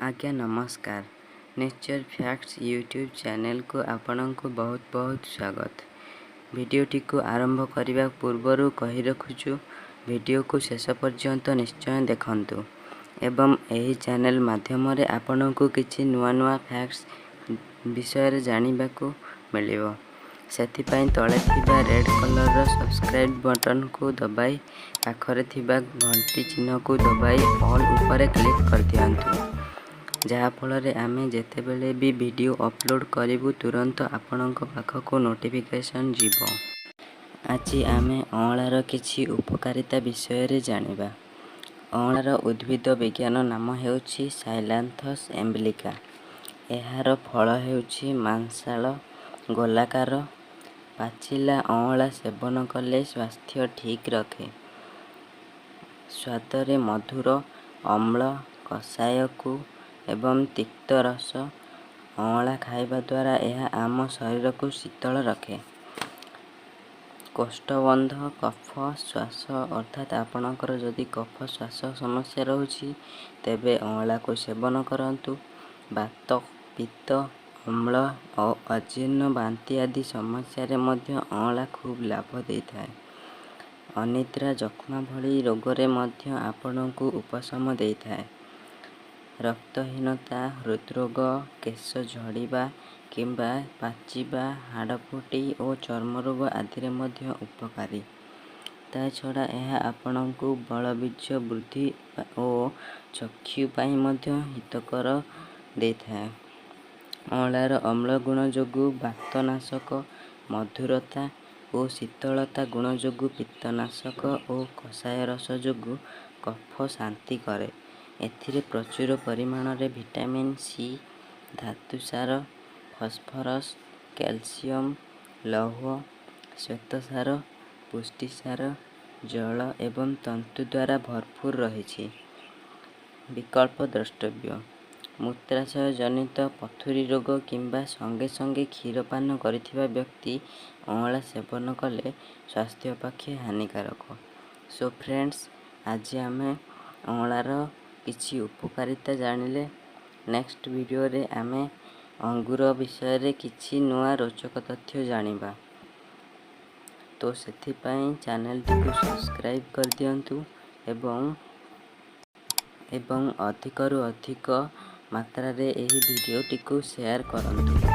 आज्ञा नमस्कार। Nature facts YouTube channel को आपनक बहुत बहुत स्वागत। वीडियोटी को आरंभ करने पूर्वर कही रखुचु वीडियो को शेष पर्यंत निश्चय देखंतु एवं यही चैनल माध्यम रे आपनक किछि नुआ नुआ फैक्ट्स विषय जानिबा को मिलिबो। सेथिपाई तले थिबा रेड कलर रो सब्सक्राइब बटन को दबाई पाखरे थिबा घंटी चिन्ह को दबाई ऑल ऊपर क्लिक कर दियंतु जहा फल आमे जेतेबेले भी वीडियो अपलोड करिवु तुरंत आपनक पाखको नोटिफिकेशन जीवो। आज आमे अँलार किछि उपकारिता विषय रे जानिबा। अँलार उद्भिद विज्ञान नाम हेउछि साइलान्थस एम्ब्लिका। एहार फल हेउछि मांसाल गोलाकार। पाचिला अँला सेवन कले स्वास्थ्य ठीक रखे। स्वादरे मधुर अम्ल कषाय को एवं तिक्त रस अँला खाइबा द्वारा यह आम शरीर को शीतल रखे। कोष्ठबंध कफ श्वास अर्थात आपणकर जदि कफ श्वास समस्या रहुछि तेबे अँला को सेवन करंतु। बात पित्त अम्ल और अजीर्ण बांति आदि समस्या रे मध्य अँला खूब लाभ देइथाय। अनिद्रा जक्ष्मा भली रोगरे मध्य आपणकु उपशम देइथाय। रक्तहीनता हृदरोग केश झड़ीबा किंबा पाचिबा हाड़फुटी और चर्मरोग आदि मध्य उपकारी। ता छड़ा यह आपणकु बलबीज वृद्धि और चक्षु पाई मध्य हितकर देइथाय। अँलार अम्ल गुण जोगु वातनाशक मधुरता और शीतलता गुण जोगु पित्तनाशक और कषाय रस जोगु कफ शांति करे। एथिरे प्रचुर परिमाण रे विटामिन सी धातुसार फॉस्फोरस कैल्शियम लौह श्वेतसार पुष्टिसार जल एवं तंतु द्वारा भरपूर रही। विकल्प द्रष्टव्य मूत्राशय जनित पथुरी रोग किंबा संगे संगे क्षीरपान करिथिबा व्यक्ति अँला सेवन कले स्वास्थ्य पक्षे हानिकारक। सो फ्रेंड्स आज आमे अँलार किछि उपकारिता जानिले। नेक्स्ट वीडियो रे आमे अंगूर विषय रे किछि नुआ रोचक तथ्य जानिबा। तो सेथिपाई चैनल टी को सब्सक्राइब कर दियंतु एवं अधिक रु अधिक मात्रा रे एही वीडियो टी को शेयर करंतु।